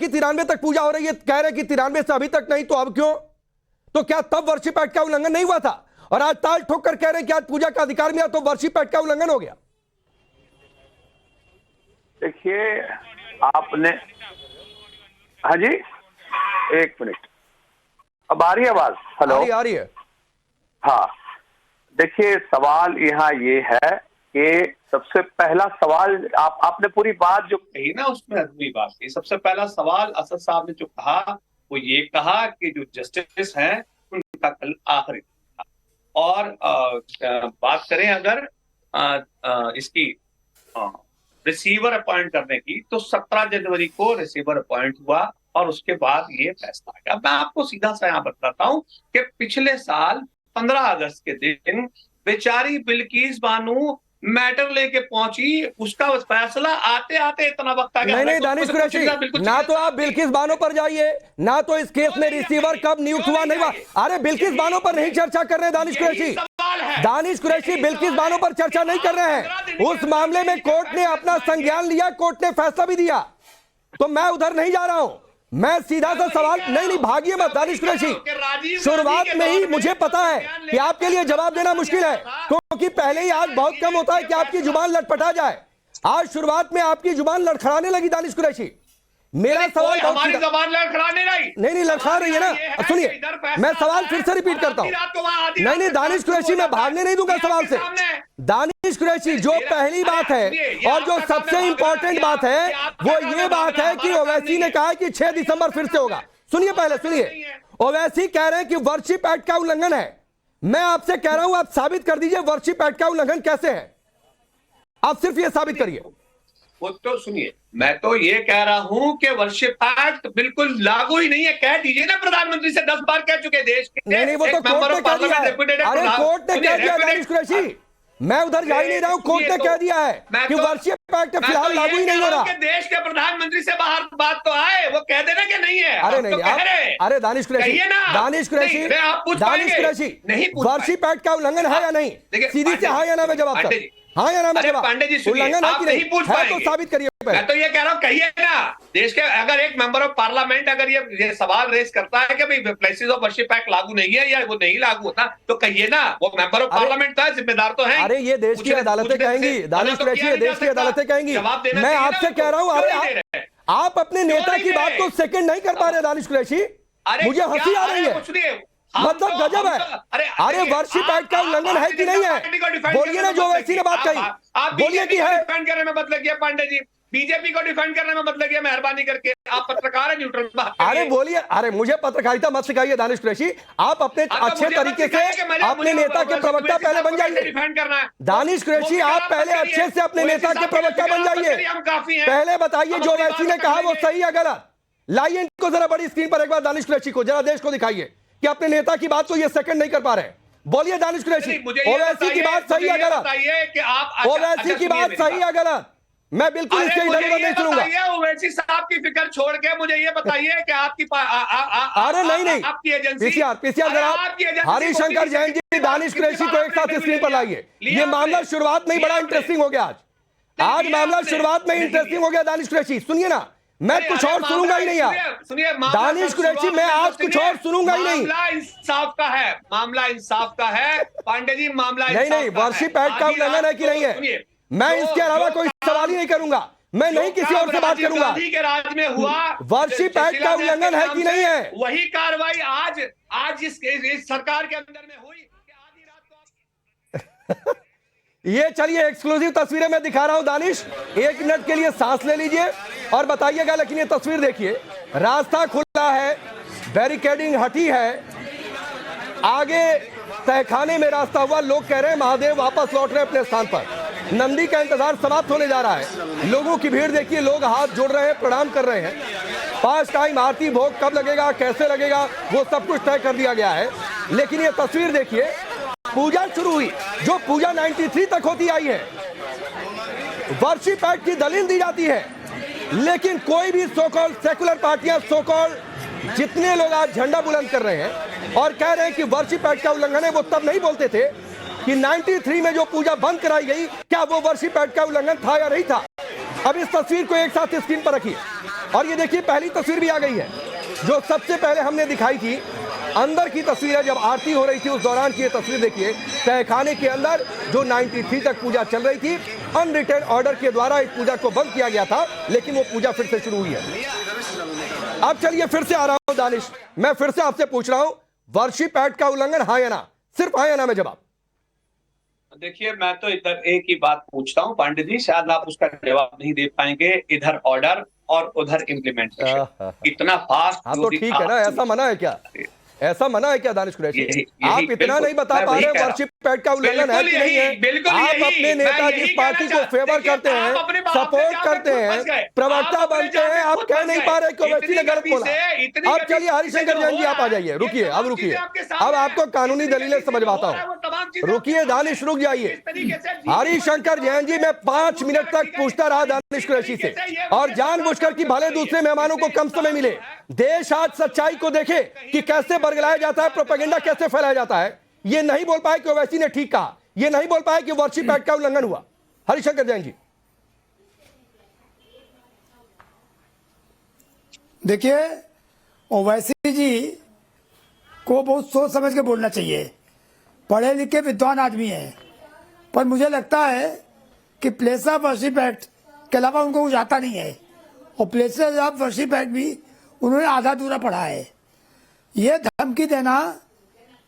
कि 93 तक पूजा हो रही है, कह रहे कि 93 से अभी तक नहीं, तो अब क्यों? तो क्या तब वर्शिप एक्ट का उल्लंघन नहीं हुआ था? और आज ताल ठोक कर कह रहे हैं कि आज पूजा का अधिकार मिला तो वर्शिप एक्ट का उल्लंघन हो गया। देखिए आपने, हाँ जी एक मिनट, अब आ रही है आवाज? हेलो, आ रही है। हाँ देखिए सवाल यहाँ ये है कि सबसे पहला सवाल आपने पूरी बात जो कही ना उसमें अधूरी बात थी। सबसे पहला सवाल असद साहब ने जो कहा वो ये कहा कि जो जस्टिस हैं उनका कल आखिरी था। और बात करें अगर इसकी रिसीवर अपॉइंट करने की, तो 17 जनवरी को रिसीवर अपॉइंट हुआ और उसके बाद ये फैसला आया। मैं आपको सीधा सा यहाँ बताता हूँ कि पिछले साल 15 अगस्त के दिन बेचारी बिल्किस बानो मैटर लेके पहुंची, उसका फैसला आते आते इतना वक्त आ गया। नहीं दानिश कुरैशी, ना तो आप बिल्किस बानो पर जाइए, ना तो इस केस में रिसीवर कब नियुक्त हुआ नहीं हुआ। अरे बिल्किस बानो पर नहीं चर्चा कर रहे हैं दानिश कुरैशी। दानिश कुरैशी बिल्किस बानो पर चर्चा नहीं कर रहे हैं। उस मामले में कोर्ट ने अपना संज्ञान लिया, कोर्ट ने फैसला भी दिया, तो मैं उधर नहीं जा रहा हूं। मैं सीधा सा सवाल, नहीं भागिए मत दानिश कुरैशी। शुरुआत में ही मुझे पता है कि आपके लिए जवाब देना मुश्किल है, क्योंकि पहले ही आज बहुत कम होता है कि आपकी जुबान लटपटा जाए। आज शुरुआत में आपकी जुबान लड़खड़ाने लगी दानिश कुरैशी। मेरा सवाल हमारी जबान लड़खड़ाने नहीं लड़खड़ा रही है ना। सुनिए, मैं सवाल फिर से रिपीट करता हूं। नहीं दानिश कुरैशी, मैं भागने नहीं दूंगा सवाल से। दानिश कुरैशी, जो पहली बात है और जो सबसे इंपॉर्टेंट बात है वो ये बात है कि ओवैसी ने कहा कि 6 दिसंबर फिर से होगा। सुनिए, पहले सुनिए, ओवैसी कह रहे हैं कि वर्शिप एक्ट का उल्लंघन है। मैं आपसे कह रहा हूं, आप साबित कर दीजिए वर्शिप एक्ट का उल्लंघन कैसे है। आप सिर्फ ये साबित करिए। वो तो सुनिए, मैं तो ये कह रहा हूं कि वर्शिप एक्ट बिल्कुल लागू ही नहीं है। कह दीजिए ना, प्रधानमंत्री से 10 बार कह चुके देश के। नहीं वो तो कोर्ट ने कह दिया है। अरे कोर्ट ने कह दिया दानिश कुरैशी, मैं उधर जा ही नहीं रहा हूं। कोर्ट ने कह दिया है कि वर्शिप एक्ट फिलहाल लागू ही नहीं हो रहा। देश के प्रधानमंत्री से बाहर बात तो आए, वो कह देना कि नहीं है। अरे नहीं, अरे दानिश कुरैशी, दानिश कुरैशी, वर्शिप एक्ट का उल्लंघन है या नहीं? सीधी से हाँ या ना में जवाब सर, हाँ या ना में जवाब। पांडे जी उल्लंघन है कि नहीं पूछ है तो साबित करिए। मैं तो ये कह रहा हूँ, कहिए ना। देश के अगर एक मेंबर ऑफ पार्लियामेंट अगर ये सवाल रेस करता है कि भाई प्लेसेस ऑफ वर्शिप एक्ट लागू नहीं है या वो नहीं लागू होता, तो कहिए ना। वो मेंबर ऑफ पार्लियामेंट था, जिम्मेदार तो है। अरे ये देश की अदालतें कहेंगी दानिश कुरैशी, देश की अदालतें कहेंगी। मैं आपसे कह रहा हूँ, आप अपने नेता की बात को सेकंड नहीं कर पा रहे दानिश कुरैशी। मुझे हंसी आ रही है, मतलब गजब है। अरे वर्शिप एक्ट का उल्लंघन है कि नहीं है? बोलिए ना, जो ओवैसी ने बात कही, बोलिए कि है। डिफेंड करने में मतलब किया पांडे जी, बीजेपी को डिफेंड करने में मतलब किया, मेहरबानी करके। आप पत्रकार है, न्यूट्रल बात। अरे बोलिए, अरे मुझे पत्रकारिता मत सिखाइए दानिश कुरैशी। आप अपने अच्छे तरीके से अपने नेता के प्रवक्ता पहले बन जाइए। डिफेंड करना है दानिश कुरैशी, आप पहले अच्छे से अपने नेता के प्रवक्ता बन जाइए। पहले बताइए जो ओवैसी ने कहा वो सही है गलत। लाइए इनको जरा बड़ी स्क्रीन पर एक बार दानिश कुरैशी को, जरा देश को दिखाइए कि अपने नेता की बात को ये सेकंड नहीं कर पा रहे। बोलिए दानिश कुरैशी, ओवैसी की बात सही है गलत? ओवैसी की बात सही है गलत? मैं बिल्कुल इसके इधर उधर नहीं सुनूंगा। ओवैसी साहब की फिक्र छोड़ के मुझे ये बताइए कि आपकी अरे नहीं आपकी एजेंसी पीसीआर जरा हरिशंकर जैन जी, दानिश कुरैशी को एक साथ स्क्रीन पर लाइए। ये मामला शुरुआत में ही बड़ा इंटरेस्टिंग हो गया। आज मामला शुरुआत में इंटरेस्टिंग हो गया। दानिश कुरैशी सुनिए ना, मैं कुछ और सुनूंगा ही नहीं यार। सुनिए दानिश कुरैशी, मैं आज कुछ और सुनूंगा ही नहीं। मामला इंसाफ का है, मामला इंसाफ का है पांडे जी, मामला नहीं वर्शिप एक्ट का उल्लंघन है कि नहीं है? मैं इसके अलावा कोई सवाल ही नहीं करूंगा। मैं नहीं किसी और से बात करूंगा। गांधी के राज में हुआ वर्शिप एक्ट का उल्लंघन है कि नहीं है? वही कार्रवाई आज इस सरकार के अंदर में हुई कि आधी रात को ये चलिए एक्सक्लूसिव तस्वीरें मैं दिखा रहा हूं दानिश, 1 मिनट के लिए सांस ले लीजिए और बताइएगा। लेकिन ये तस्वीर देखिए, रास्ता खुला है, बैरिकेडिंग हटी है, आगे तहखाने में रास्ता हुआ। लोग कह रहे हैं महादेव वापस लौट रहे हैं अपने स्थान पर। नंदी का इंतजार समाप्त होने जा रहा है। लोगों की भीड़ देखिए, लोग हाथ जोड़ रहे हैं, प्रणाम कर रहे हैं। 5 टाइम आरती भोग कब लगेगा, कैसे लगेगा, वो सब कुछ तय कर दिया गया है। लेकिन ये तस्वीर देखिए, पूजा शुरू हुई, जो पूजा 93 तक होती आई है। वर्शिप एक्ट की दलील दी जाती है, लेकिन कोई भी सो कॉल्ड सेकुलर पार्टियां, सो कॉल्ड जितने लोग आज झंडा बुलंद कर रहे हैं और कह रहे हैं कि वर्शिप एक्ट का उल्लंघन है, वो तब नहीं बोलते थे कि 93 में जो पूजा बंद कराई गई, क्या वो वर्शिप एक्ट का उल्लंघन था या नहीं था? अब इस तस्वीर को एक साथ स्क्रीन पर रखिए और ये देखिए पहली तस्वीर भी आ गई है जो सबसे पहले हमने दिखाई थी। अंदर की तस्वीर है जब आरती हो रही थी उस दौरान की ये तस्वीर देखिए। तहखाने के अंदर जो 93 तक पूजा चल रही थी, अनरिटन ऑर्डर के द्वारा इस पूजा को बंद किया गया था, लेकिन वो पूजा फिर से शुरू हुई है। अब चलिए फिर से आ रहा हूं दानिश, मैं फिर से आपसे पूछ रहा हूं, वर्शिप एक्ट का उल्लंघन हाँ या ना? सिर्फ हाँ या ना में जवाब। देखिए, मैं तो इधर एक ही बात पूछता हूँ पंडित जी, शायद आप उसका जवाब नहीं दे पाएंगे। इधर ऑर्डर और उधर इम्प्लीमेंटेशन, इतना फास्ट। हाँ तो ठीक है ना, ऐसा मना है क्या? ऐसा मना है क्या दानिश कुरैशी? आप इतना नहीं बता पा रहे वर्शिप एक्ट का उल्लंघन है कि नहीं है? आप अपने नेता जिस पार्टी को फेवर करते हैं, सपोर्ट करते हैं, प्रवक्ता बनते हैं, आप कह नहीं पा रहे कि ओवैसी ने गलत बोला। अब चलिए हरिशंकर जैन जी आप आ जाइए, रुकिए, अब रुकिए, अब आपको कानूनी दलीलें समझवाता हूँ। रुकिए दानिश, रुक जाइए। हरिशंकर जैन जी, मैं 5 मिनट तक पूछता रहा दानिश कुरैशी से और जानबूझकर कि भले दूसरे मेहमानों को कम समय मिले। देश आज सच्चाई को देखे कि कैसे बरगलाया जाता है, प्रोपेगेंडा कैसे फैलाया जाता है। ये नहीं बोल पाए कि ओवैसी ने ठीक कहा, ये नहीं बोल पाए कि वर्शिप एक्ट का उल्लंघन हुआ। हरिशंकर जैन जी देखिए, ओवैसी जी को बहुत सोच समझ के बोलना चाहिए। पढ़े लिखे विद्वान आदमी है, पर मुझे लगता है कि प्लेस ऑफ वर्शिप एक्ट के अलावा उनको कुछ आता नहीं है, और प्लेसेस ऑफ वर्शिप एक्ट भी उन्होंने आधा अधूरा पढ़ा है। ये धमकी देना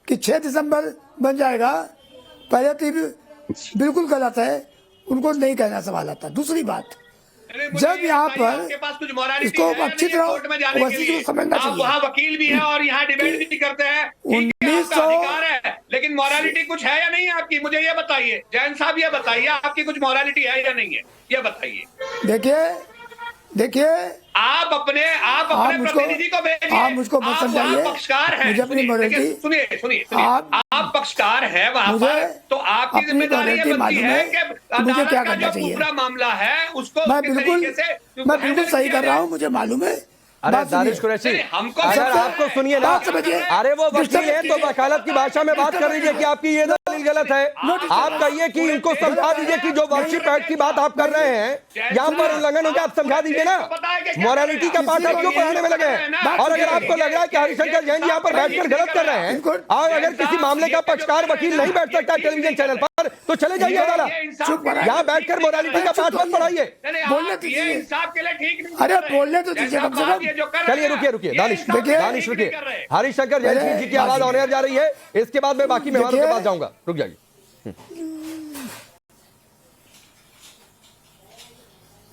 कि 6 दिसंबर बन जाएगा, पहले तो बिल्कुल गलत है, उनको नहीं कहना सवाल आता। दूसरी बात, जब यहाँ पर इसको अच्छी तरह ओवैसी को समझना चाहिए। वहाँ वकील भी है और यहाँ डिबेट भी करते हैं। 1900 है, लेकिन मॉरालिटी कुछ है या नहीं है आपकी? मुझे ये बताइए जैन साहब, ये बताइए आपकी कुछ मॉरालिटी है या नहीं है, ये बताइए। देखिए आप अपने प्रतिनिधि को भेजिए। आप मुझको मत समझाइए, पक्षकार है। मुझे अपनी मॉरलिटी, सुनिए, आप पक्षकार है वहाँ पर, तो आपकी जिम्मेदारी ये बनती है कि मुझे क्या करना चाहिए। पूरा मामला है उसको मैं बिल्कुल सही कर रहा हूँ, मुझे मालूम है। अरे दानिश कुरैशी, अगर आपको सुनिए ना, अरे वो वकील है तो वकालत की भाषा में बात कर लीजिए कि आपकी ये दलील गलत है। आप कहिए कि इनको समझा दीजिए कि जो वर्शिप एक्ट की बात आप कर रहे हैं यहाँ पर उल्लंघन हो गया, आप समझा दीजिए ना। मॉरलिटी का पाठ आप क्यों पढ़ाने में लगे हैं? और अगर आपको लग रहा है कि हरिशंकर जैन जी यहाँ पर बैठकर गलत कर रहे हैं, और अगर किसी मामले का पक्षकार वकील नहीं बैठ सकता टेलीविजन चैनल पर, तो चले जाइए अदालत। यहाँ बैठकर मॉरलिटी का पाठ मत पढ़ाइए। अरे बोलने तो दीजिए कम से कम। चलिए रुकिए दानिश रुकिए। हरिशंकर जैन जी की आवाज ऑन एयर जा रही है, इसके बाद मैं बाकी मेहमानों के पास जाऊंगा। रुक जाइए।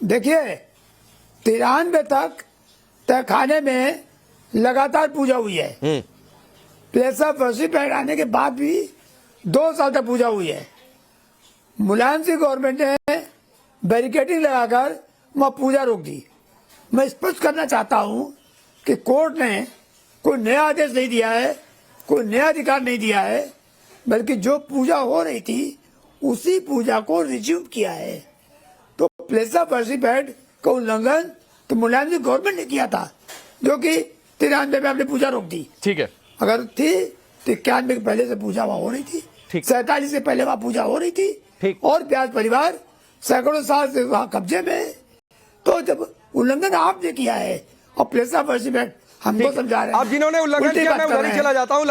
देखिए, 93 तक तहखाने में लगातार पूजा हुई है। प्लेस ऑफ वर्शिप एक्ट आने के बाद भी 2 साल तक पूजा हुई है। मुलायम सिंह गवर्नमेंट ने बैरिकेडिंग लगाकर वहां पूजा रोक दी। मैं स्पष्ट करना चाहता हूं कि कोर्ट ने कोई नया आदेश नहीं दिया है, कोई नया अधिकार नहीं दिया है, बल्कि जो पूजा हो रही थी उसी पूजा को रिज्यूम किया है। तो प्लेस ऑफ वर्शिप एक्ट का उल्लंघन तो मुलायम सिंह गवर्नमेंट ने किया था, जो कि 93 में आपने पूजा रोक दी। ठीक है, अगर थी तो 91 के पहले से पूजा वहां हो रही थी, 47 से पहले वहां पूजा हो रही थी, और ब्याज परिवार सैकड़ों साल से वहां कब्जे में। तो जब उल्लंघन आपने किया है और प्लेस ऑफ वर्शिप एक्ट हमको समझा रहे हैं, अब जिन्होंने उल्लंघन किया मैं उधर ही चला जाता हूँ।